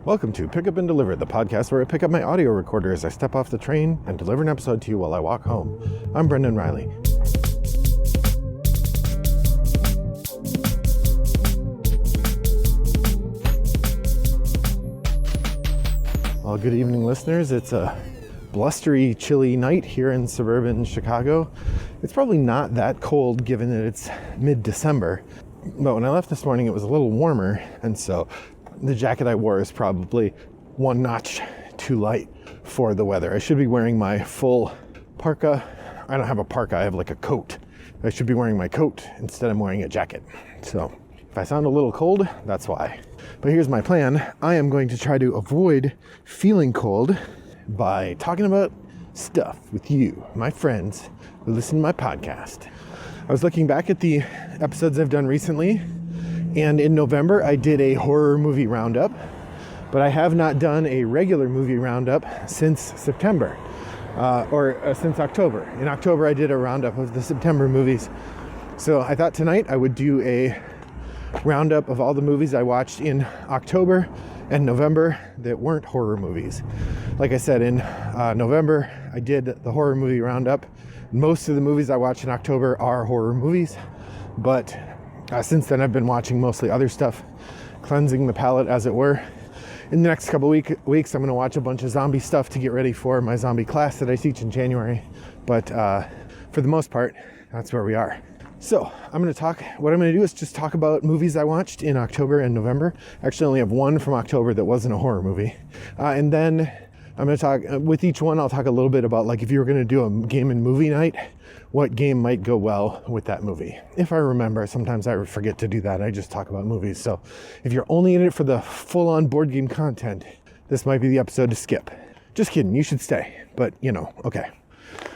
Welcome to Pick Up and Deliver, the podcast where I pick up my audio recorder as I step off the train and deliver an episode to you while I walk home. I'm Brendan Riley. Well, good evening, listeners. It's a blustery, chilly night here in suburban Chicago. It's probably not that cold given that it's mid-December, but when I left this morning it was a little warmer, and so the jacket I wore is probably one notch too light for the weather. I should be wearing my full parka. I don't have a parka, I have like a coat. I should be wearing my coat instead of wearing a jacket. So if I sound a little cold, that's why. But here's my plan. I am going to try to avoid feeling cold by talking about stuff with you, my friends who listen to my podcast. I was looking back at the episodes I've done recently, and in November I did a horror movie roundup, but I have not done a regular movie roundup since September, since October. In October I did a roundup of the September movies. So I thought tonight I would do a roundup of all the movies I watched in October and November that weren't horror movies. Like I said, in November I did the horror movie roundup. Most of the movies I watched in October are horror movies, but since then I've been watching mostly other stuff, cleansing the palate as it were. In the next couple weeks I'm going to watch a bunch of zombie stuff to get ready for my zombie class that I teach in January, but for the most part that's where we are. So what I'm going to do is just talk about movies I watched in October and November. Actually, I only have one from October that wasn't a horror movie. And then I'm going to talk, with each one, I'll talk a little bit about, like, if you were going to do a game and movie night, what game might go well with that movie. If I remember, sometimes I forget to do that. I just talk about movies. So if you're only in it for the full-on board game content, this might be the episode to skip. Just kidding, you should stay. But, okay.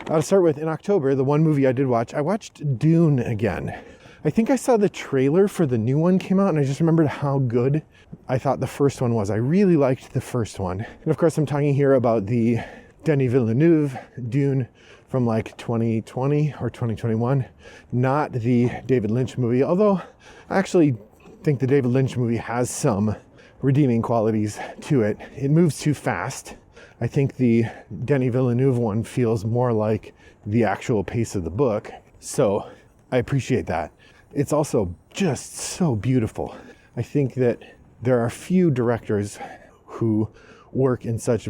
To start with, in October, the one movie I did watch, I watched Dune again. I think I saw the trailer for the new one came out, and I just remembered how good I thought the first one was. I really liked the first one. And of course, I'm talking here about the Denis Villeneuve Dune from like 2020 or 2021, not the David Lynch movie, although I actually think the David Lynch movie has some redeeming qualities to it. It moves too fast. I think the Denis Villeneuve one feels more like the actual pace of the book, so I appreciate that. It's also just so beautiful. I think that there are few directors who work in such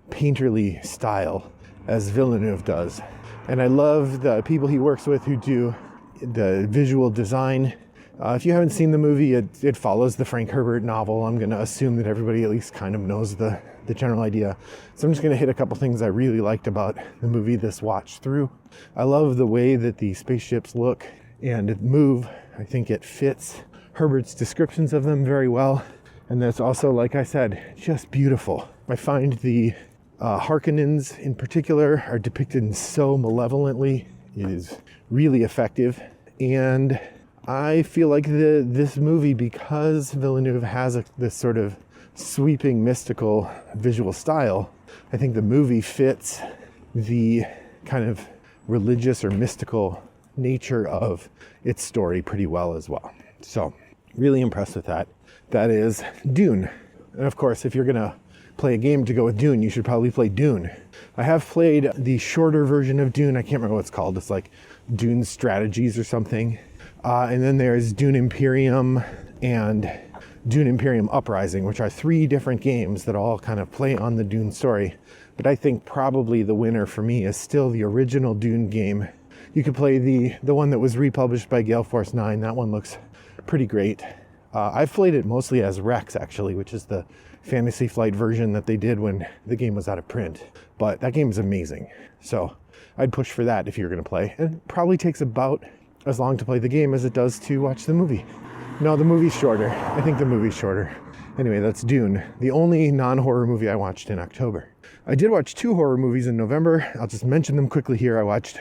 painterly style as Villeneuve does. And I love the people he works with who do the visual design. If you haven't seen the movie, it follows the Frank Herbert novel. I'm going to assume that everybody at least kind of knows the general idea. So I'm just going to hit a couple things I really liked about the movie this watch through. I love the way that the spaceships look and move. I think it fits Herbert's descriptions of them very well. And that's also, like I said, just beautiful. I find the Harkonnens in particular are depicted so malevolently. It is really effective. And I feel like this movie, because Villeneuve has this sort of sweeping, mystical visual style, I think the movie fits the kind of religious or mystical nature of its story pretty well as well. So, really impressed with that. That is Dune. And of course, if you're going to play a game to go with Dune, you should probably play Dune. I have played the shorter version of Dune. I can't remember what it's called. It's like Dune Strategies or something. And then there's Dune Imperium and Dune Imperium Uprising, which are 3 different games that all kind of play on the Dune story. But I think probably the winner for me is still the original Dune game. You could play the one that was republished by Gale Force 9. That one looks pretty great. I've played it mostly as Rex, actually, which is the Fantasy Flight version that they did when the game was out of print. But that game is amazing. So I'd push for that if you're going to play. And it probably takes about as long to play the game as it does to watch the movie. No, the movie's shorter. I think the movie's shorter. Anyway, that's Dune, the only non-horror movie I watched in October. I did watch 2 horror movies in November. I'll just mention them quickly here. I watched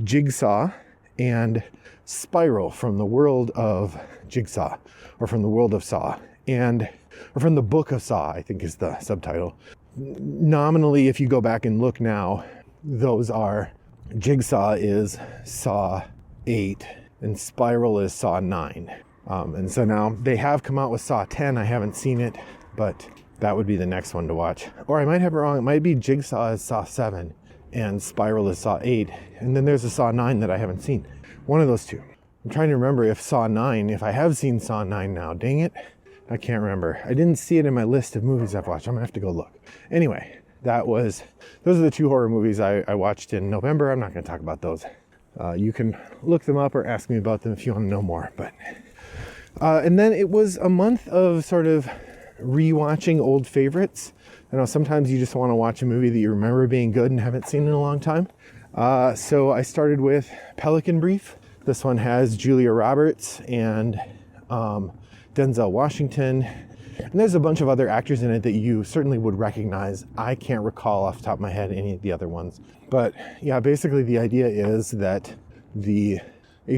Jigsaw and Spiral from the world of Jigsaw, or from the world of Saw, or from the book of Saw, I think is the subtitle. Nominally, if you go back and look now, those are, Jigsaw is Saw 8 and Spiral is Saw 9. And so now they have come out with Saw 10. I haven't seen it, but That would be the next one to watch. Or I might have it wrong. It might be Jigsaw is Saw 7 and Spiral is Saw 8. And then there's a Saw 9 that I haven't seen. One of those two. I'm trying to remember if I have seen Saw 9 now. Dang it. I can't remember. I didn't see it in my list of movies I've watched. I'm going to have to go look. Anyway, those are the 2 horror movies I watched in November. I'm not going to talk about those. You can look them up or ask me about them if you want to know more. But and then it was a month of sort of rewatching old favorites. I know sometimes you just want to watch a movie that you remember being good and haven't seen in a long time. So I started with Pelican Brief. This one has Julia Roberts and Denzel Washington. And there's a bunch of other actors in it that you certainly would recognize. I can't recall off the top of my head any of the other ones. But yeah, basically the idea is that a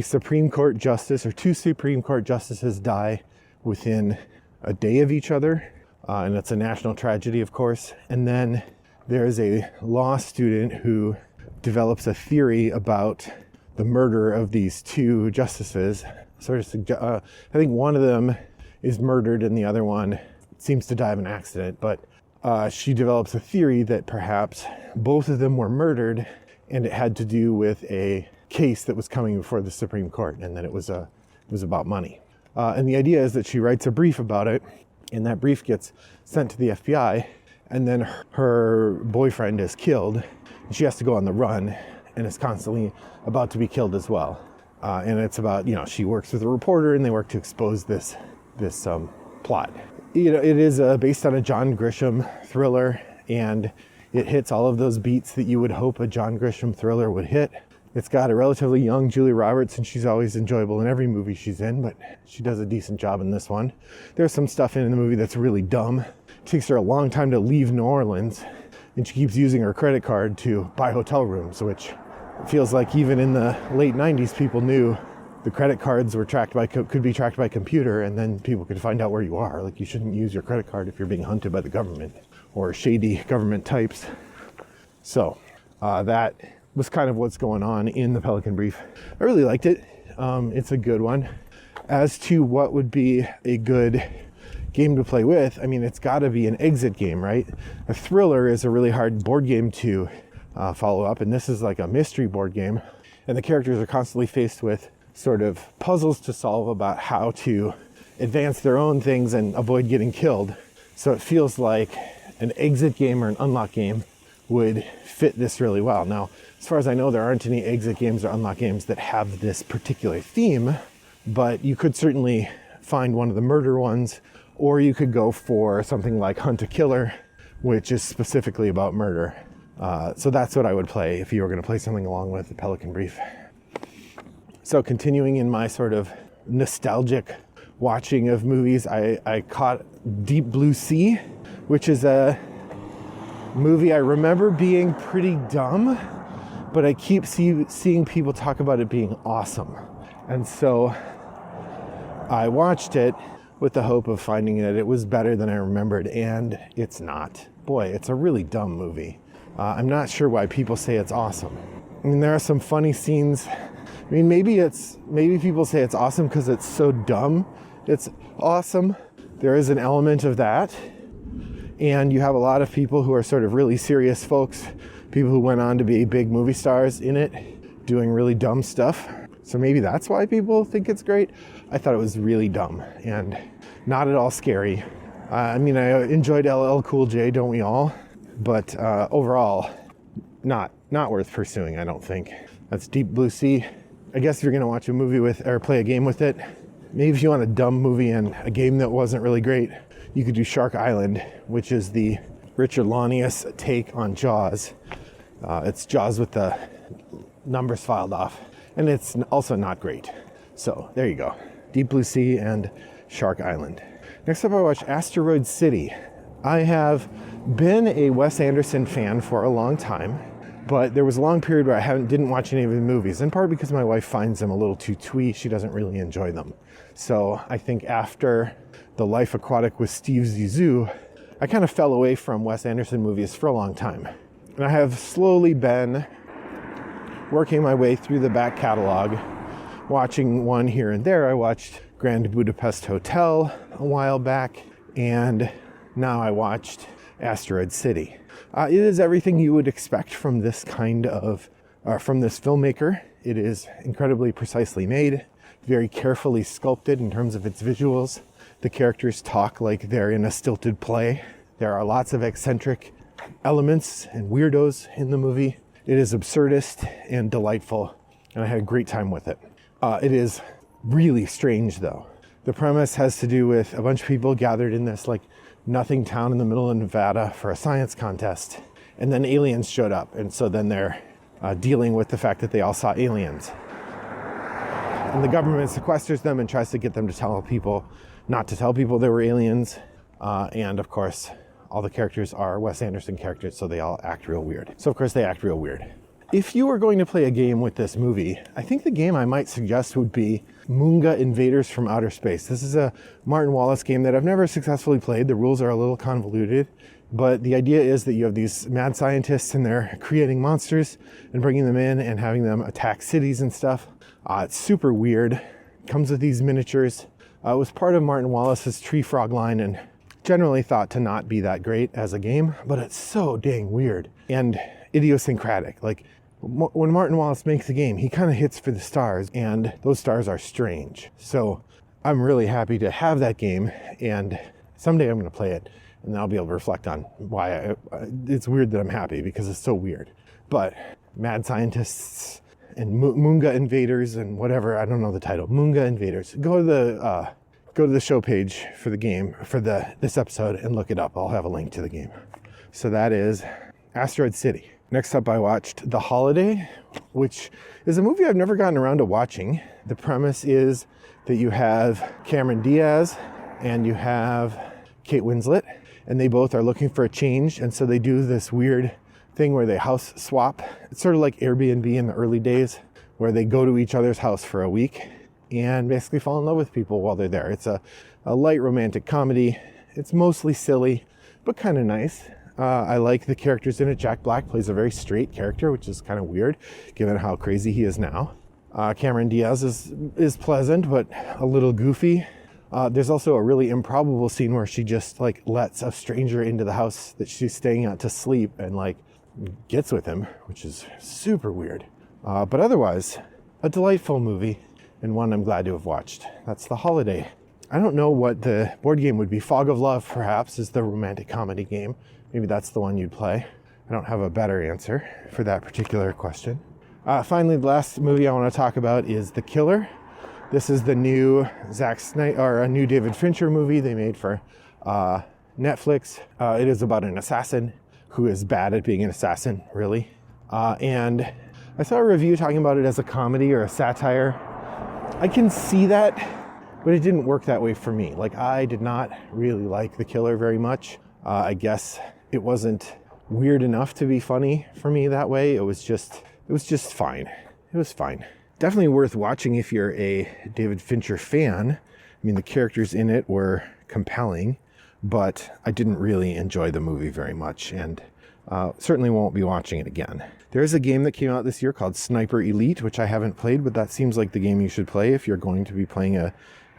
Supreme Court justice or 2 Supreme Court justices die within a day of each other. And it's a national tragedy, of course. And then there's a law student who develops a theory about the murder of these 2 justices. I think one of them is murdered and the other one seems to die of an accident. But she develops a theory that perhaps both of them were murdered and it had to do with a case that was coming before the Supreme Court, and that it was about money. And the idea is that she writes a brief about it, and that brief gets sent to the FBI, and then her boyfriend is killed, and she has to go on the run, and is constantly about to be killed as well. And it's about, she works with a reporter, and they work to expose this plot. It is based on a John Grisham thriller, and it hits all of those beats that you would hope a John Grisham thriller would hit. It's got a relatively young Julia Roberts, and she's always enjoyable in every movie she's in, but she does a decent job in this one. There's some stuff in the movie that's really dumb. It takes her a long time to leave New Orleans, and she keeps using her credit card to buy hotel rooms, which feels like even in the late 90s, people knew the credit cards were could be tracked by computer, and then people could find out where you are. Like, you shouldn't use your credit card if you're being hunted by the government or shady government types. So that was kind of what's going on in the Pelican Brief. I really liked it. It's a good one. As to what would be a good game to play with, I mean, it's got to be an exit game, right? A thriller is a really hard board game to follow up, and this is like a mystery board game, and the characters are constantly faced with sort of puzzles to solve about how to advance their own things and avoid getting killed. So it feels like an exit game or an unlock game would fit this really well. Now, as far as I know, there aren't any exit games or unlock games that have this particular theme, but you could certainly find one of the murder ones, or you could go for something like Hunt a Killer, which is specifically about murder. So that's what I would play if you were going to play something along with the Pelican Brief. So continuing in my sort of nostalgic watching of movies, I caught Deep Blue Sea, which is a movie I remember being pretty dumb, but I keep seeing people talk about it being awesome. And so I watched it with the hope of finding that it was better than I remembered, and it's not. Boy, it's a really dumb movie. I'm not sure why people say it's awesome. I mean, there are some funny scenes. I mean, maybe people say it's awesome because it's so dumb. It's awesome. There is an element of that. And you have a lot of people who are sort of really serious folks, people who went on to be big movie stars in it, doing really dumb stuff. So maybe that's why people think it's great. I thought it was really dumb and not at all scary. I mean, I enjoyed LL Cool J, don't we all? But overall, not worth pursuing, I don't think. That's Deep Blue Sea. I guess if you're going to watch a movie with, or play a game with it, maybe if you want a dumb movie and a game that wasn't really great, you could do Shark Island, which is the Richard Launius take on Jaws. It's Jaws with the numbers filed off, and it's also not great. So there you go. Deep Blue Sea and Shark Island. Next up, I watched Asteroid City. I have been a Wes Anderson fan for a long time, but there was a long period where I didn't watch any of his movies, in part because my wife finds them a little too twee. She doesn't really enjoy them. So I think after The Life Aquatic with Steve Zissou, I kind of fell away from Wes Anderson movies for a long time. And I have slowly been working my way through the back catalog, watching one here and there. I watched Grand Budapest Hotel a while back, and now I watched Asteroid City. It is everything you would expect from this from this filmmaker. It is incredibly precisely made, very carefully sculpted in terms of its visuals. The characters talk like they're in a stilted play. There are lots of eccentric elements and weirdos in the movie. It is absurdist and delightful, and I had a great time with it. It is really strange, though. The premise has to do with a bunch of people gathered in this like nothing town in the middle of Nevada for a science contest, and then aliens showed up, and so then they're dealing with the fact that they all saw aliens. And the government sequesters them and tries to get them to tell people, not to tell people there were aliens. And of course, all the characters are Wes Anderson characters, so they all act real weird. So of course they act real weird. If you were going to play a game with this movie, I think the game I might suggest would be Moonga Invaders from Outer Space. This is a Martin Wallace game that I've never successfully played. The rules are a little convoluted, but the idea is that you have these mad scientists and they're creating monsters and bringing them in and having them attack cities and stuff. It's super weird. Comes with these miniatures. It was part of Martin Wallace's Tree Frog line and generally thought to not be that great as a game, but it's so dang weird and idiosyncratic. Like, when Martin Wallace makes a game, he kind of hits for the stars, and those stars are strange. So I'm really happy to have that game, and someday I'm going to play it, and then I'll be able to reflect on why it's weird that I'm happy, because it's so weird. But mad scientists and Moonga Invaders and whatever, I don't know the title, Moonga Invaders. Go to the show page for the game, for this episode, and look it up. I'll have a link to the game. So that is Asteroid City. Next up, I watched The Holiday, which is a movie I've never gotten around to watching. The premise is that you have Cameron Diaz and you have Kate Winslet, and they both are looking for a change, and so they do this weird thing where they house swap. It's sort of like Airbnb in the early days, where they go to each other's house for a week and basically fall in love with people while they're there. It's a light romantic comedy. It's mostly silly, but kind of nice. I like the characters in it. Jack Black plays a very straight character, which is kind of weird, given how crazy he is now. Cameron Diaz is pleasant, but a little goofy. There's also a really improbable scene where she just like lets a stranger into the house that she's staying at to sleep and like gets with him, which is super weird. But otherwise, a delightful movie and one I'm glad to have watched. That's The Holiday. I don't know what the board game would be. Fog of Love, perhaps, is the romantic comedy game. Maybe that's the one you'd play. I don't have a better answer for that particular question. Finally, the last movie I want to talk about is The Killer. This is the new a new David Fincher movie they made for Netflix. It is about an assassin who is bad at being an assassin, really. And I saw a review talking about it as a comedy or a satire. I can see that, but it didn't work that way for me. Like, I did not really like The Killer very much. I guess it wasn't weird enough to be funny for me that way. It was just fine. It was fine. Definitely worth watching if you're a David Fincher fan. I mean, the characters in it were compelling, but I didn't really enjoy the movie very much, and certainly won't be watching it again. There is a game that came out this year called Sniper Elite, which I haven't played, but that seems like the game you should play if you're going to be playing a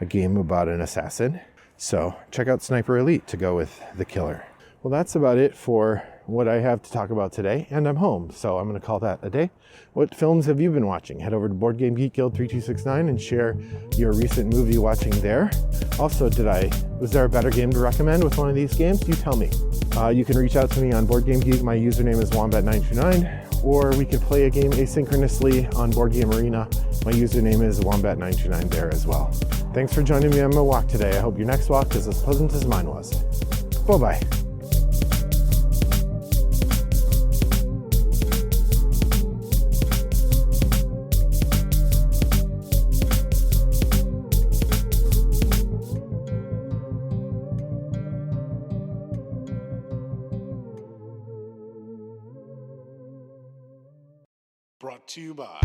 game about an assassin. So check out Sniper Elite to go with The Killer. Well, that's about it for what I have to talk about today, and I'm home, so I'm going to call that a day. What films have you been watching? Head over to Board Game Geek Guild 3269 and share your recent movie watching there. Also, was there a better game to recommend with one of these games? You tell me. You can reach out to me on Board Game Geek. My username is Wombat929, or we could play a game asynchronously on Board Game Arena. My username is Wombat929 there as well. Thanks for joining me on my walk today. I hope your next walk is as pleasant as mine was. Bye-bye. Brought to you by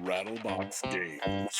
Rattlebox Games.